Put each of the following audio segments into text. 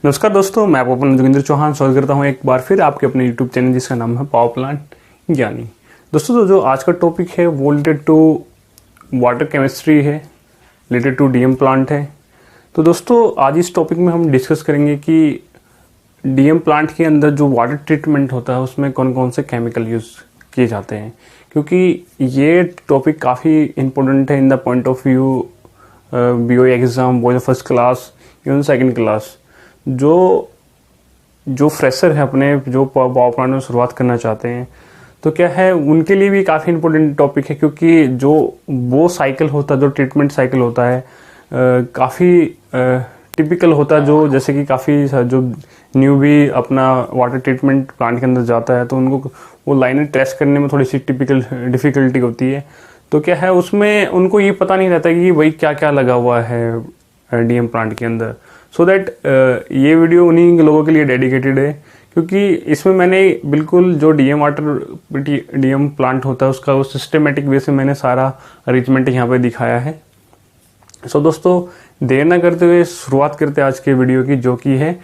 नमस्कार दोस्तों, मैं आपका अपना जोगिंदर चौहान स्वागत करता हूं एक बार फिर आपके अपने यूट्यूब चैनल जिसका नाम है पावर प्लांट ज्ञानी। दोस्तों जो आज का टॉपिक है वो रिलेटेड टू वाटर केमिस्ट्री है, रिलेटेड टू डीएम प्लांट है। तो दोस्तों आज इस टॉपिक में हम डिस्कस करेंगे कि डीएम प्लांट के अंदर जो वाटर ट्रीटमेंट होता है उसमें कौन कौन से केमिकल यूज़ किए जाते हैं, क्योंकि ये टॉपिक काफ़ी इंपॉर्टेंट है in the point of view BO exam, both first class even second class. जो फ्रेशर है अपने जो पावर प्लांट में शुरुआत करना चाहते हैं तो क्या है उनके लिए भी काफ़ी इंपॉर्टेंट टॉपिक है, क्योंकि जो वो साइकिल होता है, जो ट्रीटमेंट साइकिल होता है काफ़ी टिपिकल होता है। जो जैसे कि काफ़ी जो न्यू भी अपना वाटर ट्रीटमेंट प्लांट के अंदर जाता है तो उनको वो लाइनें ट्रेस करने में थोड़ी सी डिफ़िकल्टी होती है। तो क्या है उसमें उनको ये पता नहीं रहता कि भाई क्या क्या लगा हुआ है डीएम प्लांट के अंदर। सो दैट ये वीडियो उन्हीं लोगों के लिए डेडिकेटेड है, क्योंकि इसमें मैंने बिल्कुल जो डीएम प्लांट होता है उसका वो सिस्टमेटिक वे से मैंने सारा अरेंजमेंट यहाँ पे दिखाया है। सो दोस्तों देर ना करते हुए शुरुआत करते हैं आज के वीडियो की, जो कि है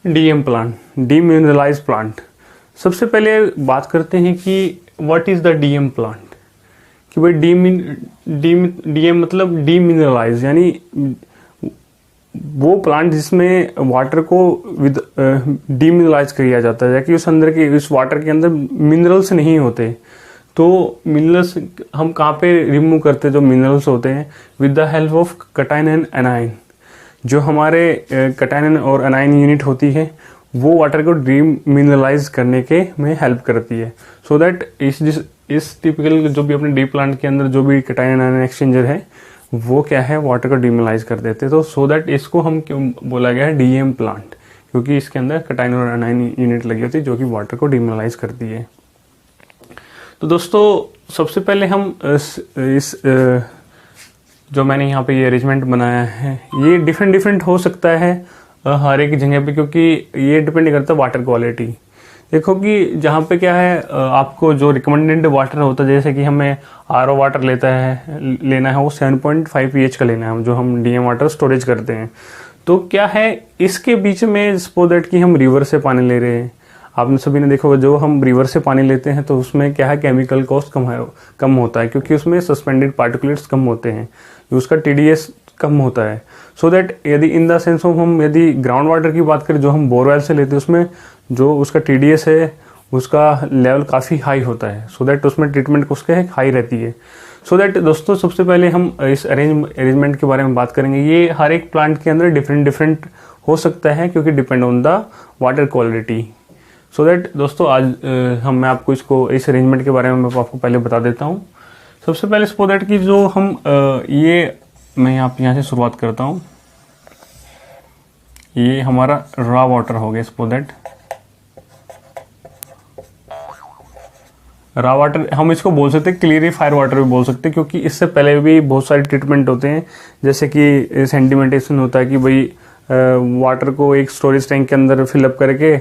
डीएम प्लांट, डीमिनरलाइज प्लांट। सबसे पहले बात करते हैं कि what is the DM plant, कि भाई डीएम मतलब डीमिनरलाइज, यानी वो प्लांट जिसमें वाटर को विद डीमिनरलाइज किया जाता है, कि उस वाटर के अंदर मिनरल्स नहीं होते। तो मिनरल्स हम कहाँ पे रिमूव करते हैं? जो मिनरल्स होते हैं with the help of cation and anion. जो हमारे कैटायन और एनायन यूनिट होती है वो वाटर को डीमिनरलाइज करने के में हेल्प करती है। सो दैट इस टिपिकल जो भी अपने डी प्लांट के अंदर जो भी कैटायन एनायन एक्सचेंजर है वो क्या है वाटर को डीमिनरलाइज कर देते हैं। तो सो दैट इसको हम क्यों बोला गया है डीएम प्लांट, क्योंकि इसके अंदर कैटायन और एनायन यूनिट लगी होती है जो कि वाटर को डीमिनरलाइज करती है। तो दोस्तों सबसे पहले हम इस जो मैंने यहाँ पे ये अरेंजमेंट बनाया है ये डिफरेंट हो सकता है हर एक जगह पे, क्योंकि ये डिपेंड करता है वाटर क्वालिटी। देखो कि जहाँ पे क्या है आपको जो रिकमेंडेड वाटर होता है, जैसे कि हमें आरओ वाटर लेना है वो 7.5 pH का लेना है जो हम डीएम वाटर स्टोरेज करते हैं। तो क्या है इसके बीच में सपोज दैट कि हम रिवर से पानी ले रहे हैं, आपने सभी ने देखा जो हम रिवर से पानी लेते हैं तो उसमें क्या है केमिकल कॉस्ट कम होता है, क्योंकि उसमें सस्पेंडेड पार्टिकुलेट्स कम होते हैं, उसका टीडीएस कम होता है। सो दैट यदि इन द सेंस ऑफ हम यदि ग्राउंड वाटर की बात करें जो हम बोरवेल से लेते हैं उसमें जो उसका टीडीएस है उसका लेवल काफ़ी हाई होता है। सो दैट उसमें ट्रीटमेंट उसके हाई रहती है। सो दैट दोस्तों सबसे पहले हम इस अरेंजमेंट के बारे में बात करेंगे। ये हर एक प्लांट के अंदर डिफरेंट हो सकता है, क्योंकि depend on the water quality. So that दोस्तों आज मैं आपको इस अरेंजमेंट के बारे में मैं आपको पहले बता देता हूँ। सबसे पहले सपोज दैट कि जो हम मैं यहाँ से शुरुआत करता हूँ। ये हमारा रॉ वाटर हो गया। सपोज दैट रॉ वाटर हम इसको बोल सकते हैं, क्लियरिफायर वाटर भी बोल सकते हैं, क्योंकि इससे पहले भी बहुत सारे ट्रीटमेंट होते हैं, जैसे कि सेंडिमेंटेशन होता है कि भाई वाटर को एक स्टोरेज टैंक के अंदर फिलअप करके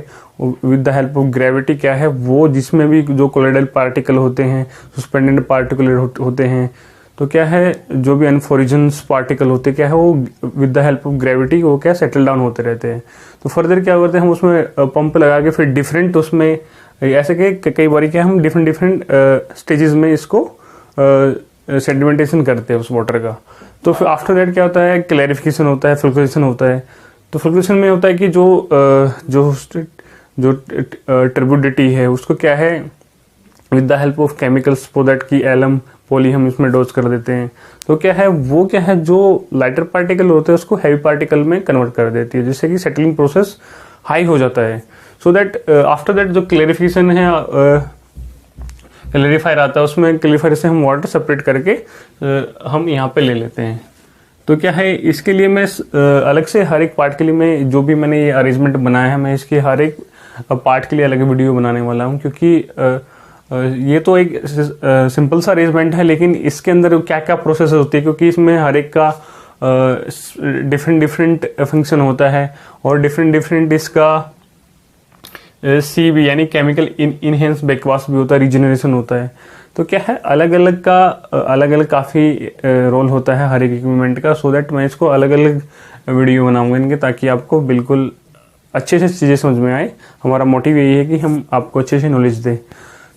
with the help of gravity क्या है वो जिसमें भी जो कोलोइडल पार्टिकल होते हैं, सस्पेंडेड पार्टिकल होते हैं, तो क्या है जो भी अनफोरिजन्स पार्टिकल होते हैं क्या है वो with the help of gravity वो क्या सेटल डाउन होते रहते हैं। तो फर्दर क्या करते हैं हम उसमें पंप लगा के फिर डिफरेंट उसमें ऐसे कि कई बार क्या हम डिफरेंट स्टेजेस में इसको सेडिमेंटेशन करते हैं उस वाटर का। तो फिर आफ्टर दैट क्या होता है क्लैरिफिकेशन होता है, फिल्ट्रेशन होता है। तो फिल्ट्रेशन में होता है कि जो टर्बुडिटी है उसको क्या है with the help of chemicals so that की एलम पॉली हम इसमें डोज कर देते हैं। तो क्या है जो लाइटर पार्टिकल होते हैं उसको हैवी पार्टिकल में कन्वर्ट कर देती है, जिससे कि सेटलिंग प्रोसेस हाई हो जाता है। सो दैट आफ्टर दैट जो क्लैरिफिकेशन है क्लैरिफायर आता है, उसमें क्लैरिफायर से हम वाटर सेपरेट करके हम यहाँ पे ले लेते हैं। तो क्या है इसके लिए मैं अलग से हर एक पार्ट के लिए मैं जो भी मैंने ये अरेंजमेंट बनाया है मैं इसके हर एक पार्ट के लिए अलग वीडियो बनाने वाला हूँ, क्योंकि ये तो एक सिंपल सा अरेंजमेंट है, लेकिन इसके अंदर क्या क्या प्रोसेस होती है, क्योंकि इसमें हर एक का डिफरेंट फंक्शन होता है और डिफरेंट इसका CB यानी केमिकल इनहेंस बैकवाश भी होता है, रीजनरेशन होता है। तो क्या है अलग अलग काफ़ी रोल होता है हर एक इक्विपमेंट का। सो दैट मैं इसको अलग अलग वीडियो बनाऊंगा इनके, ताकि आपको बिल्कुल अच्छे से चीज़ें समझ में आए। हमारा मोटिव यही है कि हम आपको अच्छे से नॉलेज दें।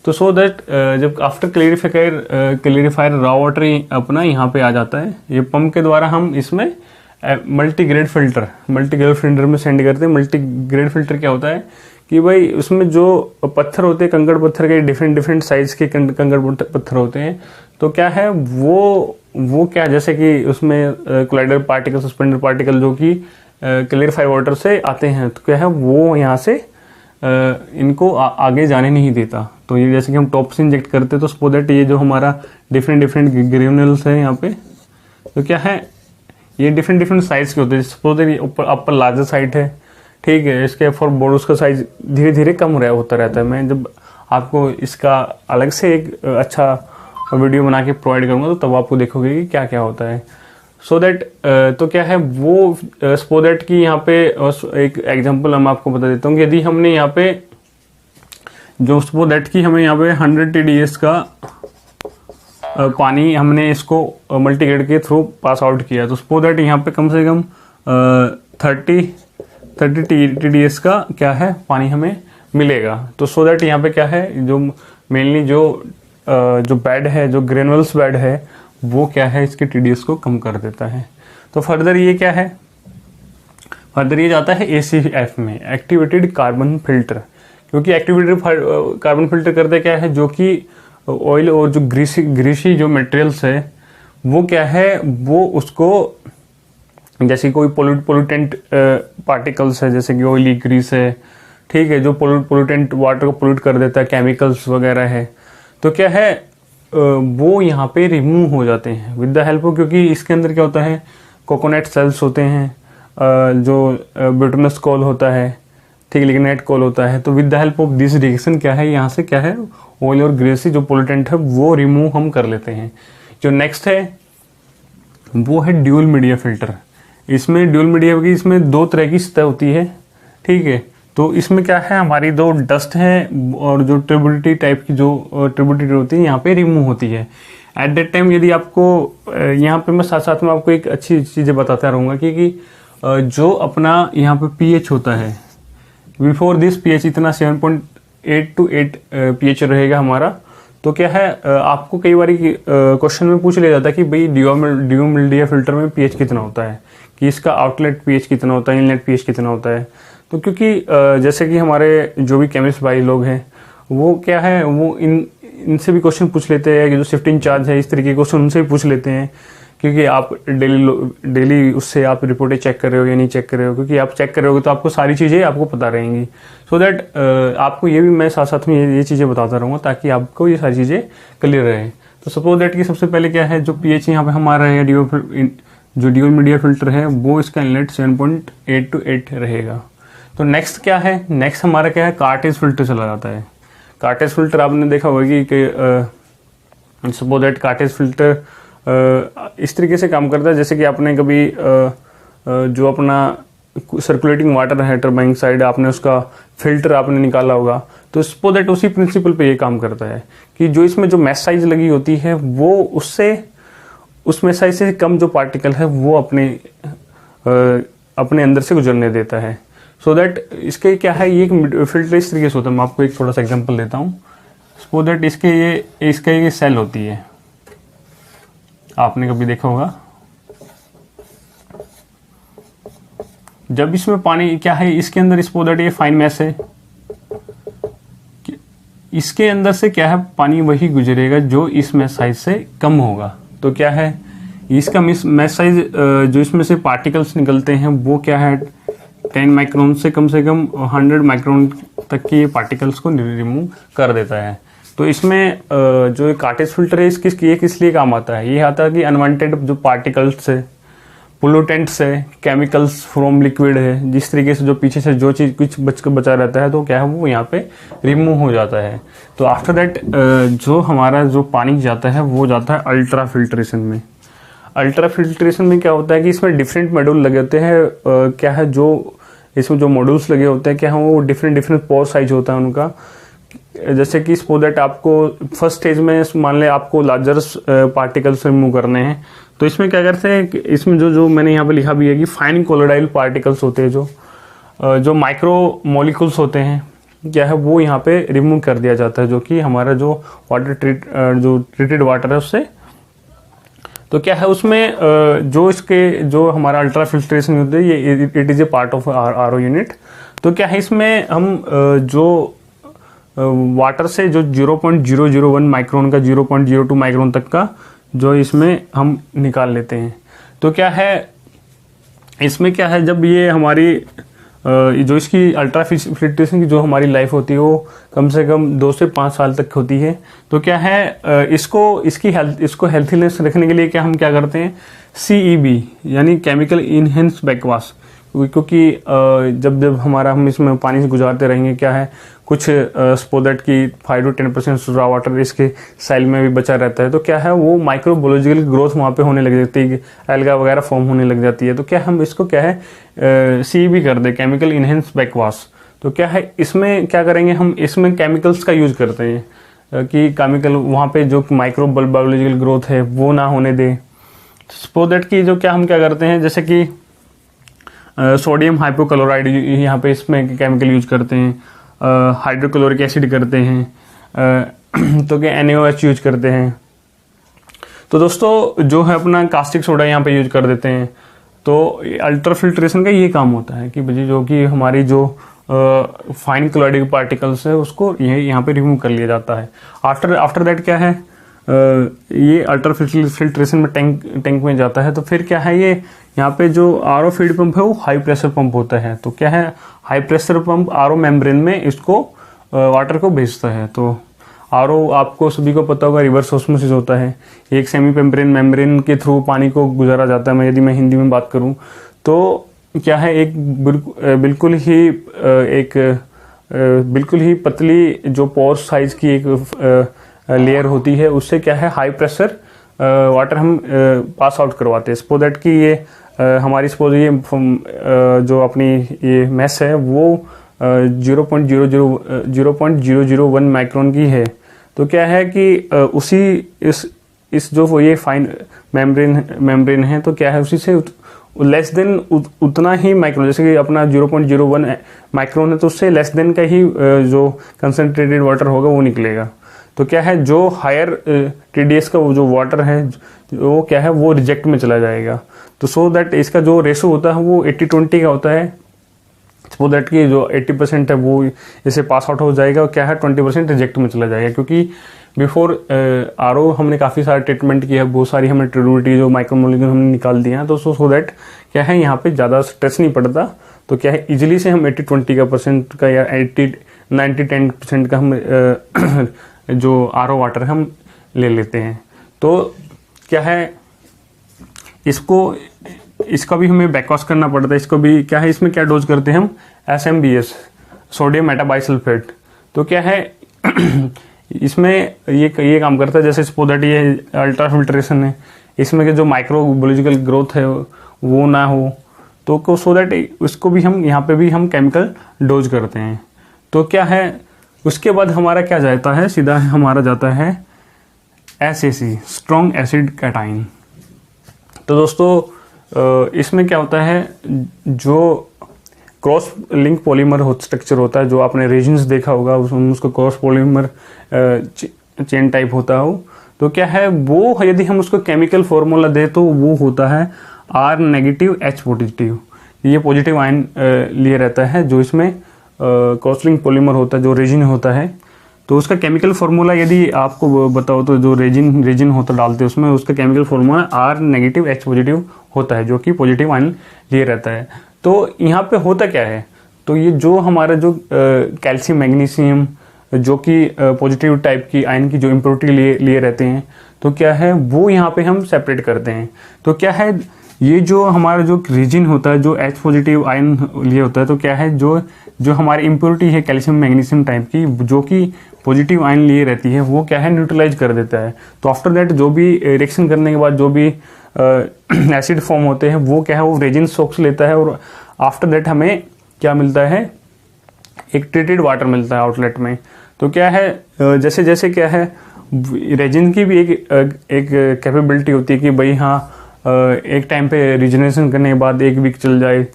तो सो दैट जब आफ्टर क्लेरिफायर रॉ वाटर अपना यहाँ पे आ जाता है, ये पंप के द्वारा हम इसमें मल्टीग्रेड फिल्टर में सेंड करते हैं। मल्टीग्रेड फिल्टर क्या होता है कि भाई उसमें जो पत्थर होते हैं, कंकड़ पत्थर के डिफरेंट साइज के कंकड़ पत्थर होते हैं, तो क्या है वो क्या, जैसे कि उसमें कोलाइडर पार्टिकल, सस्पेंडर पार्टिकल जो कि क्लियरिफाई वाटर से आते हैं, तो क्या है वो यहाँ से इनको आगे जाने नहीं देता। तो ये जैसे कि हम टॉप से इंजेक्ट करते हैं, तो सो दैट ये जो हमारा डिफरेंट ग्रेन्यूल्स है यहाँ पे, तो क्या है ये डिफरेंट साइज के होते हैं। सपोज दैट ये ऊपर अपर लार्जर साइड है, ठीक है, इसके फॉर बोर्ड का साइज धीरे धीरे कम होता रहता है। मैं जब आपको इसका अलग से एक अच्छा वीडियो बना के प्रोवाइड करूंगा, तो तब आपको देखोगे कि क्या क्या होता है। सो दैट तो क्या है वो सपोज दैट कि यहाँ पे एक एग्जांपल हम आपको बता देता हूँ कि यदि हमने यहाँ पे जो सपोज दैट कि हमें यहाँ पे 100 TDS का पानी हमने इसको मल्टीग्रेड के थ्रू पास आउट किया, तो सपोज दैट यहाँ पे कम से कम 30 TDS का क्या है पानी हमें मिलेगा। तो सो दैट यहाँ पे क्या है जो मेनली जो बेड है, जो ग्रेनुअल्स बेड है, वो क्या है इसके TDS को कम कर देता है। तो फर्दर ये क्या है, फर्दर ये जाता है ACF में, एक्टिवेटेड कार्बन फिल्टर। क्योंकि एक्टिवेटेड कार्बन फिल्टर करते क्या है, जो कि ऑयल और जो ग्रीसी जो मटेरियल्स है वो क्या है, वो उसको जैसे कोई पोल्यूटेंट पार्टिकल्स है, जैसे कि ऑयली ग्रीस है, ठीक है, जो पोल्यूटेंट वाटर को पोल्यूट कर देता है, केमिकल्स वगैरह है, तो क्या है वो यहाँ पे रिमूव हो जाते हैं विद द हेल्प ऑफ, क्योंकि इसके अंदर क्या होता है, कोकोनट सेल्स होते हैं, जो ब्यूटेनस कॉल होता है, ठीक है, लिग्नाइट कॉल होता है। तो with the help of this reaction क्या है, यहाँ से क्या है ऑयल और ग्रेसी जो पोल्यूटेंट है वो रिमूव हम कर लेते हैं। जो नेक्स्ट है वो है ड्यूल मीडिया फिल्टर। इसमें ड्यूल मीडिया की इसमें 2 तरह की सतह होती है, ठीक है। तो इसमें क्या है, हमारी 2 डस्ट है और जो ट्रिब्यूटरी टाइप की जो ट्रिब्यूटरी होती है यहाँ पे रिमूव होती है। एट दैट टाइम यदि आपको यहाँ पे मैं साथ साथ में आपको एक अच्छी चीजें बताता रहूंगा कि जो अपना यहाँ पे pH होता है, बिफोर दिस pH इतना 7.8 to 8 pH रहेगा हमारा। तो क्या है आपको कई बार क्वेश्चन में पूछ लिया जाता है कि भाई ड्यू मीडिया फिल्टर में pH कितना होता है, कि इसका आउटलेट pH कितना होता है, इनलेट pH कितना होता है। तो क्योंकि जैसे कि हमारे जो भी केमिस्ट भाई लोग हैं वो क्या है वो इनसे भी क्वेश्चन पूछ लेते हैं कि जो शिफ्ट इंचार्ज है, इस तरीके के क्वेश्चन उनसे भी पूछ लेते हैं, क्योंकि आप डेली उससे आप रिपोर्टें चेक कर रहे हो या नहीं चेक कर रहे हो। क्योंकि आप चेक कर रहे हो तो आपको सारी चीज़ें आपको पता रहेंगी। सो दैट आपको ये भी मैं साथ साथ में ये चीज़ें बताता रहूँगा ताकि आपको ये सारी चीज़ें क्लियर रहे। तो सपोज दैट कि सबसे पहले क्या है, जो pH यहाँ पे हमारा है जो ड्यूल मीडिया फिल्टर है वो इसका इनलेट 7.8 to 8 रहेगा। तो नेक्स्ट क्या है, नेक्स्ट हमारा क्या है, कार्टेज फिल्टर चला जाता है। कार्टेज फिल्टर आपने देखा होगा कि सपोज दैट कार्टेज फिल्टर इस तरीके से काम करता है, जैसे कि आपने कभी जो अपना सर्कुलेटिंग वाटर है टरबाइन साइड, आपने उसका फिल्टर आपने निकाला होगा, तो सपोज दैट उसी प्रिंसिपल पे ये काम करता है कि जो इसमें जो मैश साइज लगी होती है वो उस मैश साइज से कम जो पार्टिकल है वो अपने अंदर से गुजरने देता है। सो दैट इसके क्या है, ये फिल्टर इस तरीके से होता है। मैं आपको एक थोड़ा सा एग्जांपल देता हूँ। सपोज दैट इसका ये सेल होती है, आपने कभी देखा होगा, जब इसमें पानी क्या है, इसके अंदर सपोज दैट ये फाइन मैश है, इसके अंदर से क्या है पानी वही गुजरेगा जो इस मैश साइज से कम होगा। तो क्या है इसका मैश साइज जो इसमें से पार्टिकल्स निकलते हैं वो क्या है 10 माइक्रोन से कम 100 माइक्रोन तक के पार्टिकल्स को रिमूव कर देता है। तो इसमें जो कार्टेज फिल्टर है ये किस लिए काम आता है, ये आता है कि अनवांटेड जो पार्टिकल्स है, पोल्यूटेंट्स है, केमिकल्स फ्रॉम लिक्विड है, जिस तरीके से जो पीछे से जो चीज कुछ बचा रहता है तो क्या है वो यहाँ पे रिमूव हो जाता है। तो आफ्टर दैट जो हमारा जो पानी जाता है वो जाता है अल्ट्रा फिल्ट्रेशन में। अल्ट्रा फिल्ट्रेशन में क्या होता है कि इसमें डिफरेंट मॉड्यूल लगे होते हैं, क्या है जो इसमें जो मॉड्यूल्स लगे होते हैं क्या है वो डिफरेंट पोर साइज होता है उनका। जैसे कि सपोज दैट आपको फर्स्ट स्टेज में मान ले आपको लार्जर पार्टिकल्स रिमूव करने हैं, तो इसमें क्या करते हैं, इसमें जो मैंने यहाँ पे लिखा भी है कि फाइन कोलोडाइल पार्टिकल्स होते हैं, जो जो माइक्रो मॉलिक्यूल्स होते हैं क्या है वो यहाँ पे रिमूव कर दिया जाता है, जो कि हमारा जो जो ट्रीटेड वाटर है उससे। तो क्या है उसमें जो इसके जो हमारा अल्ट्रा फिल्ट्रेशन होता है ये it is a part of RO unit. तो क्या है इसमें हम जो वाटर से जो 0.001 माइक्रोन का 0.02 माइक्रोन तक का जो इसमें हम निकाल लेते हैं। तो क्या है इसमें क्या है जब ये हमारी जो इसकी अल्ट्रा फिल्ट्रेशन की जो हमारी लाइफ होती है वो कम से कम 2 से 5 साल तक होती है। तो क्या है इसको हेल्थीनेस रखने के लिए क्या हम क्या करते हैं, CEB यानी केमिकल इनहेंस बैकवाश, क्योंकि जब हम इसमें पानी से गुजारते रहेंगे क्या है कुछ स्पोदैट की 5 to 10% रॉ वाटर इसके साइल में भी बचा रहता है। तो क्या है वो माइक्रोबायोलॉजिकल ग्रोथ वहाँ पे होने लग जाती है, एल्गा वगैरह फॉर्म होने लग जाती है। तो क्या हम इसको क्या है CEB कर दे, केमिकल इनहेंस बैकवाश। तो क्या है इसमें क्या करेंगे हम, इसमें केमिकल्स का यूज करते हैं कि केमिकल वहाँ पे जो माइक्रोबायोलॉजिकल ग्रोथ है वो ना होने दे। स्पोदैट की जो क्या हम क्या करते हैं, जैसे कि सोडियम हाइपोक्लोराइड यहाँ पे इसमें केमिकल यूज करते हैं, हाइड्रोक्लोरिक एसिड करते हैं, तो क्या NaOH यूज करते हैं। तो दोस्तों जो है अपना कास्टिक सोडा यहाँ पे यूज कर देते हैं। तो अल्ट्रा फिल्ट्रेशन का ये काम होता है कि जो कि हमारी जो फाइन क्लोराइड पार्टिकल्स है उसको यहाँ पे रिमूव कर लिया जाता है। आफ्टर दैट क्या है ये अल्ट्रा फिल्ट्रेशन में टैंक में जाता है। तो फिर क्या है ये यहाँ पे जो आरओ फीड पंप है वो हाई प्रेशर पंप होता है। तो क्या है high pressure pump RO membrane में इसको वाटर को भेजता है। तो आरओ आपको सभी को पता होगा रिवर्स ऑस्मोसिस होता है, एक सेमी मेम्ब्रेन के थ्रू पानी को गुजारा जाता है। यदि मैं हिंदी में बात करूं तो क्या है एक बिल्कुल ही पतली जो पोर साइज की एक लेयर होती है, उससे क्या है हाई प्रेशर वाटर हम पास आउट करवाते हैं। सो दैट कि ये हमारी सपोज ये जो अपनी ये मैस है वो 0.001 माइक्रोन की है। तो क्या है कि उसी इस जो ये फाइन मेम्ब्रेन है तो क्या है उसी से लेस देन उतना ही माइक्रोन, जैसे कि अपना 0.01 माइक्रोन है तो उससे लेस देन का ही जो कंसंट्रेटेड वाटर होगा वो निकलेगा। तो क्या है जो हायर TDS का वो जो वाटर है वो क्या है वो रिजेक्ट में चला जाएगा। तो सो दैट इसका जो रेशो होता है वो 80-20 का होता है। सो दैट की जो 80% है वो इसे पास आउट हो जाएगा और क्या है 20% रिजेक्ट में चला जाएगा। क्योंकि बिफोर आरओ हमने काफ़ी सारा ट्रीटमेंट किया है, बहुत सारी हमने ट्यूबिलिटी जो माइक्रोमोलिक्यूल हमने निकाल दिया है। तो सो दैट क्या है यहाँ पे ज़्यादा स्ट्रेस नहीं पड़ता। तो क्या है इजिली से हम 80-20 का परसेंट का या 80-90-10% का हम जो आरओ वाटर हम ले लेते हैं। तो क्या है इसका भी हमें बैकवॉश करना पड़ता है। इसको भी क्या है इसमें क्या डोज करते हैं हम SMBS, सोडियम मेटाबाइसल्फेट। तो क्या है इसमें ये काम करता है, जैसे सपोज दैट ये अल्ट्रा फिल्ट्रेशन है, इसमें के जो माइक्रोबायोलॉजिकल ग्रोथ है वो ना हो। तो सो दैट उसको भी हम यहाँ पे भी हम केमिकल डोज करते हैं। तो क्या है उसके बाद हमारा क्या जाता है, सीधा हमारा जाता है SAC, स्ट्रॉन्ग एसिड कैटाइन। तो दोस्तों इसमें क्या होता है जो क्रॉस लिंक पॉलीमर स्ट्रक्चर होता है, जो आपने रेजिन्स देखा होगा उसको क्रॉस पॉलीमर चेन टाइप होता हो। तो क्या है वो यदि हम उसको केमिकल फॉर्मूला दे तो वो होता है R- H-। ये पॉजिटिव आयन लिए रहता है जो इसमें क्रॉस लिंक पॉलीमर होता है, जो रेजिन होता है। तो उसका केमिकल फॉर्मूला यदि आपको बताओ तो जो रेजिन होता डालते हैं उसमें उसका केमिकल फॉर्मूला R- H- होता है, जो कि पॉजिटिव आयन लिए रहता है। तो यहाँ पे होता क्या है, तो ये जो हमारा जो कैल्शियम मैग्नीशियम जो कि पॉजिटिव टाइप की आयन की जो इम्प्योरिटी लिए रहते हैं, तो क्या है वो यहाँ पे हम सेपरेट करते हैं। तो क्या है ये जो हमारा जो रीजन होता है जो H- आयन लिए होता है, तो क्या है जो हमारी इम्प्योरिटी है कैल्शियम मैग्नीशियम टाइप की जो कि पॉजिटिव आयन लिए रहती है, वो क्या है न्यूट्रलाइज कर देता है। तो आफ्टर दैट जो भी रिएक्शन करने के बाद जो भी एसिड फॉर्म होते हैं वो क्या है वो रेजिन सोक्स लेता है और आफ्टर दैट हमें क्या मिलता है, एक ट्रीटेड वाटर मिलता है आउटलेट में। तो क्या है जैसे जैसे क्या है रेजिन की भी एक कैपेबिलिटी होती है कि भाई हाँ एक टाइम पे रिजनरेशन करने के बाद 1 वीक चल जाए,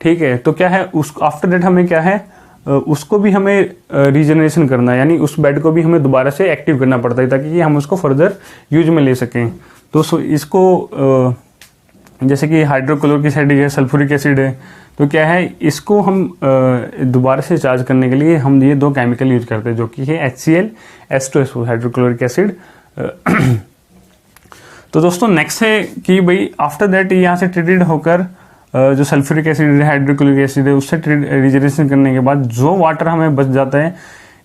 ठीक है। तो क्या है, उस आफ्टर दैट हमें क्या है, उसको भी हमें रीजनरेशन करना है, यानी उस बेड को भी हमें दोबारा से एक्टिव करना पड़ता है ताकि हम उसको फर्दर यूज में ले सकें। तो इसको जैसे कि हाइड्रोक्लोरिक एसिड है, सल्फ्यूरिक एसिड है, तो क्या है, इसको हम दोबारा से चार्ज करने के लिए हम ये 2 केमिकल यूज करते हैं, जो कि है HCl H2SO हाइड्रोक्लोरिक एसिड। तो दोस्तों नेक्स्ट है कि भाई आफ्टर दैट यहाँ से ट्रीटेड होकर जो सल्फ्यूरिक एसिड है, हाइड्रोक्लोरिक एसिड है, उससे रिजनरेशन करने के बाद जो वाटर हमें बच जाता है,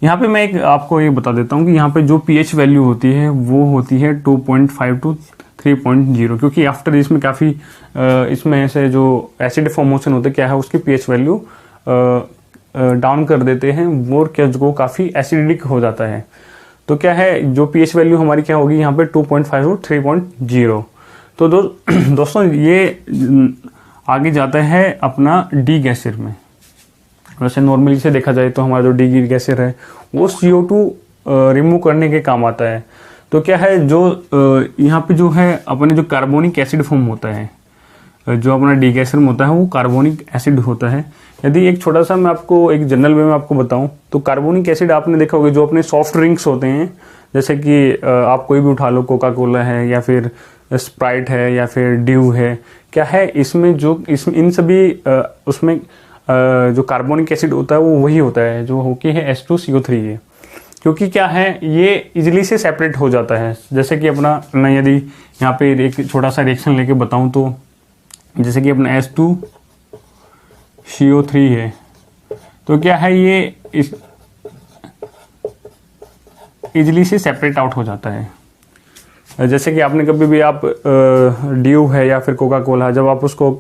यहाँ पे मैं एक आपको ये बता देता हूँ कि यहाँ पे जो pH वैल्यू होती है वो होती है 2.5 to 3.0, क्योंकि आफ्टर इसमें काफ़ी इसमें से जो एसिड फॉर्मेशन होते क्या है, उसकी pH वैल्यू डाउन कर देते हैं, वो क्या जो काफ़ी एसिडिक हो जाता है। तो क्या है, जो pH वैल्यू हमारी क्या होगी यहाँ पे 2.5 to 3.0। तो दोस्तों ये आगे जाता है अपना डी गैसियर में। वैसे नॉर्मली से देखा जाए तो हमारा जो डी गैसियर है वो CO2 रिमूव करने के काम आता है। तो क्या है, जो यहाँ पे जो है अपने जो कार्बोनिक एसिड फॉर्म होता है, जो अपना डी गैसियर में होता है वो कार्बोनिक एसिड होता है। यदि एक छोटा सा मैं आपको एक जनरल वे में आपको बताऊं तो कार्बोनिक एसिड आपने देखा होगा जो अपने सॉफ्ट ड्रिंक्स होते हैं, जैसे कि आप कोई भी उठा लो, कोका कोला है या फिर स्प्राइट है या फिर ड्यू है, क्या है इसमें जो इन सभी उसमें जो कार्बोनिक एसिड होता है वो वही होता है जो होके है H2CO3 है, क्योंकि क्या है ये इजिली से सेपरेट हो जाता है। जैसे कि अपना मैं यदि यहाँ पे एक छोटा सा रिएक्शन लेके बताऊं तो जैसे कि अपना H2CO3 है, तो क्या है ये इजिली से सेपरेट आउट हो जाता है। जैसे कि आपने कभी भी आप ड्यू है या फिर कोका कोला, जब आप उसको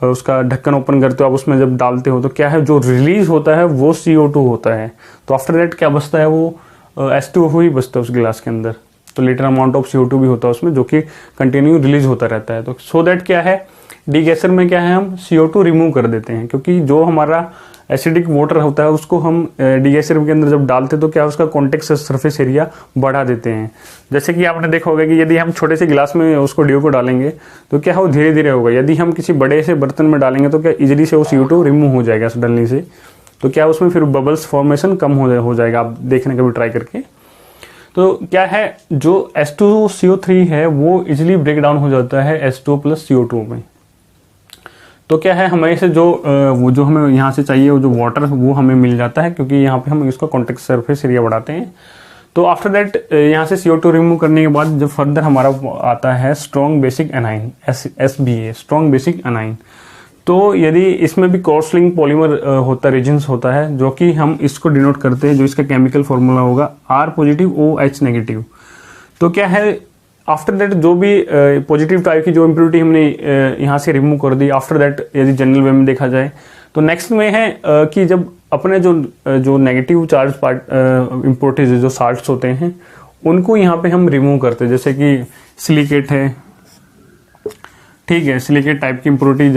उसका ढक्कन ओपन करते हो, आप उसमें जब डालते हो तो क्या है जो रिलीज होता है वो CO2 होता है। तो आफ्टर दैट क्या बचता है, वो H2O ही बचता है उस गिलास के अंदर। तो लिटिल अमाउंट ऑफ CO2 भी होता है उसमें, जो कि कंटिन्यू रिलीज होता रहता है। तो सो दैट क्या है, डी गैसियर में क्या है, हम CO2 रिमूव कर देते हैं, क्योंकि जो हमारा एसिडिक वाटर होता है उसको हम डी गैसियर के अंदर जब डालते हैं तो क्या उसका कॉन्टेक्ट सरफेस एरिया बढ़ा देते हैं। जैसे कि आपने देखा होगा कि यदि हम छोटे से गिलास में उसको ड्यू को डालेंगे तो क्या है वो धीरे धीरे होगा। यदि हम किसी बड़े से बर्तन में डालेंगे तो क्या इजीली से वो CO2 रिमूव हो जाएगा डालने से। तो क्या उसमें फिर बबल्स फॉर्मेशन कम हो जाएगा, आप देखने कभी ट्राई करके। तो क्या है, जो H2CO3 है वो इजिली ब्रेक डाउन हो जाता है H2O + CO2 में। तो क्या है, हमें से जो वो जो हमें यहाँ से चाहिए वो जो वाटर वो हमें मिल जाता है, क्योंकि यहाँ पे हम इसका कॉन्टेक्ट सरफेस एरिया बढ़ाते हैं। तो आफ्टर दैट यहाँ से CO2 रिमूव करने के बाद जब फर्दर हमारा आता है strong basic A9 SBA, strong basic A9. तो यदि इसमें भी क्रॉस लिंक पॉलीमर होता है, रेजिन्स होता है, जो कि हम इसको डिनोट करते हैं, जो इसका केमिकल फॉर्मूला होगा R+ OH-। तो क्या है, आफ्टर दैट जो भी पॉजिटिव टाइप की जो इम्प्योरिटी हमने यहाँ से रिमूव कर दी, आफ्टर दैट यदि जनरल वे में देखा जाए तो नेक्स्ट में है कि जब अपने जो नेगेटिव चार्ज पार्ट इम्प्योरिटीज जो साल्ट्स होते हैं उनको यहाँ पे हम रिमूव करते हैं। जैसे कि सिलिकेट है, ठीक है, सिलिकेट टाइप की इम्प्योरिटी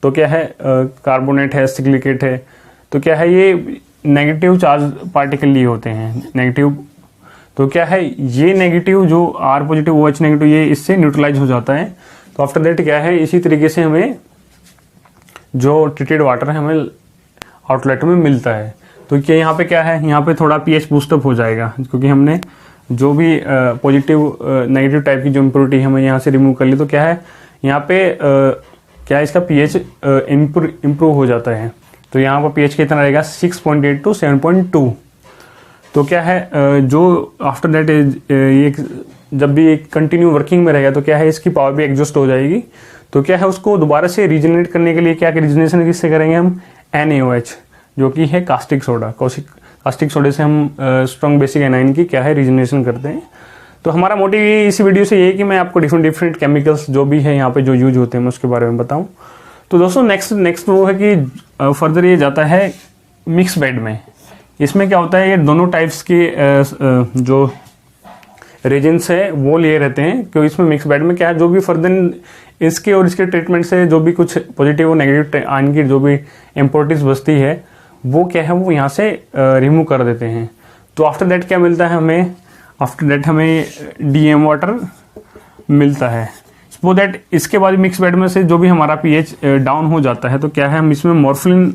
तो क्या है, कार्बोनेट है, सिलिकेट है, तो क्या है ये नेगेटिव चार्ज पार्टिकल लिए होते हैं, नेगेटिव। तो क्या है, ये नेगेटिव जो R+ OH- ये इससे न्यूट्रलाइज हो जाता है। तो आफ्टर दैट क्या है, इसी तरीके से हमें जो ट्रीटेड वाटर है हमें आउटलेट में मिलता है। तो क्या यहाँ पे क्या है, यहाँ पे थोड़ा pH बूस्टअप हो जाएगा, क्योंकि हमने जो भी पॉजिटिव नेगेटिव टाइप की जो इम्प्योरिटी हमें यहाँ से रिमूव कर ली। तो क्या है, यहाँ पे क्या है, इसका pH इम्प्रूव हो जाता है। तो यहाँ पर pH कितना रहेगा, 6.8 to 7.2। तो क्या है, जो आफ्टर दैट ये जब भी एक कंटिन्यू वर्किंग में रहेगा तो क्या है, इसकी पावर भी एग्जॉस्ट हो जाएगी। तो क्या है, उसको दोबारा से रीजनरेट करने के लिए क्या रीजनरेशन किससे करेंगे हम, NaOH, जो कि है कास्टिक सोडा। कास्टिक सोडे से हम स्ट्रॉन्ग बेसिक एनाइन की क्या है रीजनरेशन करते हैं। तो हमारा मोटिव ये इसी वीडियो से ये है कि मैं आपको डिफरेंट केमिकल्स जो भी है यहाँ पे जो यूज होते हैं मैं उसके बारे में बताऊँ। तो दोस्तों नेक्स्ट वो है कि फर्दर ये जाता है मिक्स बेड में। इसमें क्या होता है, ये दोनों टाइप्स के जो रेजेंट्स है वो लिए रहते हैं, क्योंकि इसमें मिक्स बेड में क्या है, जो भी फर्दर इसके और इसके ट्रीटमेंट से जो भी कुछ पॉजिटिव और नेगेटिव आयन की जो भी इम्पोर्टेंस बचती है वो क्या है वो यहाँ से रिमूव कर देते हैं। तो आफ्टर दैट क्या मिलता है हमें, आफ्टर दैट हमें DM वाटर मिलता है। सो दैट इसके बाद मिक्स बेड में से जो भी हमारा पीएच डाउन हो जाता है तो क्या है, हम इसमें मॉर्फिन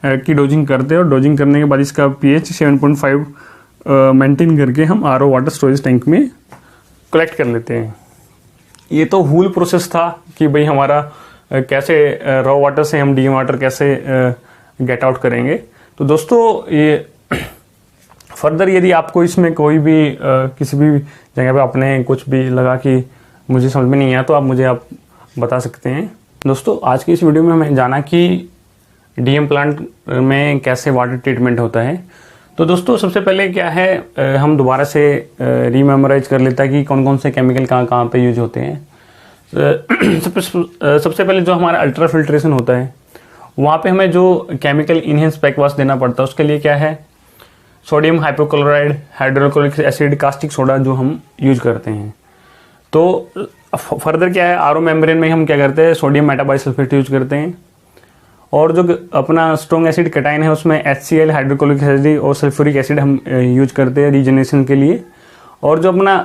की डोजिंग करते हैं और डोजिंग करने के बाद इसका पीएच 7.5 मेंटेन करके हम आरओ वाटर स्टोरेज टैंक में कलेक्ट कर लेते हैं। ये तो हुल प्रोसेस था कि भाई हमारा कैसे रॉ वाटर से हम डीएम वाटर कैसे गेट आउट करेंगे। तो दोस्तों ये फर्दर यदि आपको इसमें कोई भी किसी भी जगह पे आपने कुछ भी लगा कि मुझे समझ में नहीं आया तो आप बता सकते हैं। दोस्तों आज की इस वीडियो में हमें जाना कि डीएम प्लांट में कैसे वाटर ट्रीटमेंट होता है। तो दोस्तों सबसे पहले क्या है, हम दोबारा से रीमेमोराइज कर लेता है कि कौन कौन से केमिकल कहाँ कहाँ पे यूज होते हैं। सबसे पहले जो हमारा अल्ट्रा फिल्ट्रेशन होता है वहाँ पे हमें जो केमिकल इनहेंस बैकवाश देना पड़ता है उसके लिए क्या है, sodium hypochloride, hydrochloric acid, caustic soda जो हम यूज करते हैं। तो फर्दर क्या है, आरओ मेम्ब्रेन में हम क्या करते हैं, सोडियम मेटाबाइसल्फेट यूज करते हैं। और जो अपना स्ट्रॉन्ग एसिड कटाइन है उसमें HCl, हाइड्रोक्लोरिक एसिड और सल्फ्यूरिक एसिड हम यूज करते हैं रीजनरेशन के लिए। और जो अपना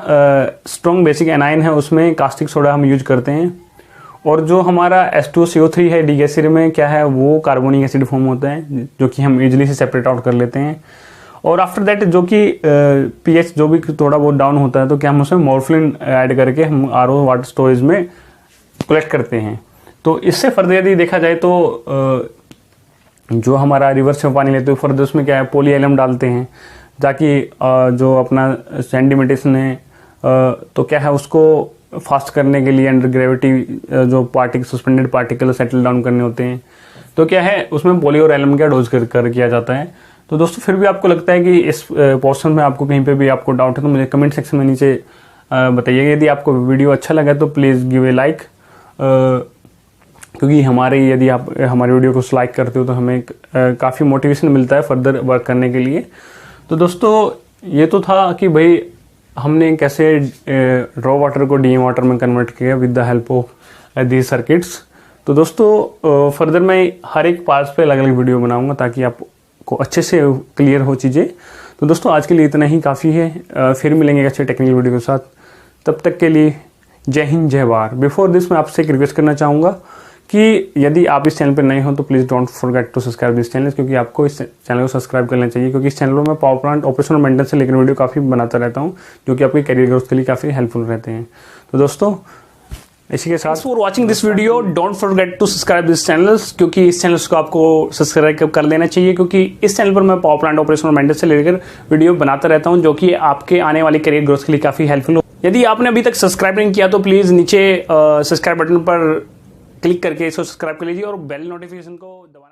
स्ट्रॉन्ग बेसिक एनाइन है उसमें कास्टिक सोडा हम यूज करते हैं। और जो हमारा H2CO3 है डीगैसिड में क्या है, वो कार्बोनिक एसिड फॉर्म होता है जो कि हम इजिली से सेपरेट आउट कर लेते हैं। और आफ्टर दैट जो कि पीएच जो भी थोड़ा बहुत डाउन होता है तो क्या हम उसमें मॉर्फिन ऐड करके हम आरओ वाटर स्टोरेज में कलेक्ट करते हैं। तो इससे फर्दर यदि देखा जाए तो जो हमारा रिवर्स में पानी लेते हैं फर्दर उसमें क्या है, पॉलीएलम डालते हैं ताकि जो अपना सेंडिमेंटेशन है तो क्या है उसको फास्ट करने के लिए अंडर ग्रेविटी जो सस्पेंडेड पार्टिकल सेटल डाउन करने होते हैं। तो क्या है उसमें पॉली और एलम का डोज कर किया जाता है। तो दोस्तों फिर भी आपको लगता है कि इस पोर्शन में आपको कहीं पे भी आपको डाउट है तो मुझे कमेंट सेक्शन में नीचे बताइएगा। यदि आपको वीडियो अच्छा लगा तो प्लीज़ गिव ए लाइक, क्योंकि यदि आप हमारे वीडियो को लाइक करते हो तो हमें काफ़ी मोटिवेशन मिलता है फर्दर वर्क करने के लिए। तो दोस्तों ये तो था कि भाई हमने कैसे रॉ वाटर को डीएम वाटर में कन्वर्ट किया with the help of these circuits. तो दोस्तों फर्दर मैं हर एक पार्ट पे अलग अलग वीडियो बनाऊंगा ताकि आपको अच्छे से क्लियर हो चीज़ें। तो दोस्तों आज के लिए इतना ही काफ़ी है, फिर मिलेंगे अच्छे टेक्निकल वीडियो के साथ। तब तक के लिए जय हिंद जय भारत। बिफोर दिस मैं आपसे एक रिक्वेस्ट करना चाहूँगा कि यदि आप इस चैनल पर नए हो तो please don't forget to subscribe this channel, क्योंकि आपको इस चैनल को सब्सक्राइब करना चाहिए, क्योंकि इस चैनल में मैं पावर प्लांट ऑपरेशन और मेंटेनेंस से लेकर वीडियो काफ़ी बनाता रहता हूँ जो कि आपके करियर ग्रोथ के लिए काफ़ी हेल्पफुल रहते हैं। तो दोस्तों इसी के साथ for watching this video don't forget to subscribe this channels, क्योंकि इस चैनल को आपको सब्सक्राइब कर लेना चाहिए, क्योंकि इस चैनल पर मैं पावर प्लांट ऑपरेशन और मेंटेनेंस से लेकर वीडियो बनाता रहता हूँ जो कि आपके आने वाली करियर ग्रोथ के लिए काफ़ी हेल्पफुल हो। यदि आपने अभी तक सब्सक्राइब नहीं किया तो प्लीज़ नीचे सब्सक्राइब बटन पर क्लिक करके इसको सब्सक्राइब कर लीजिए और बेल नोटिफिकेशन को दबा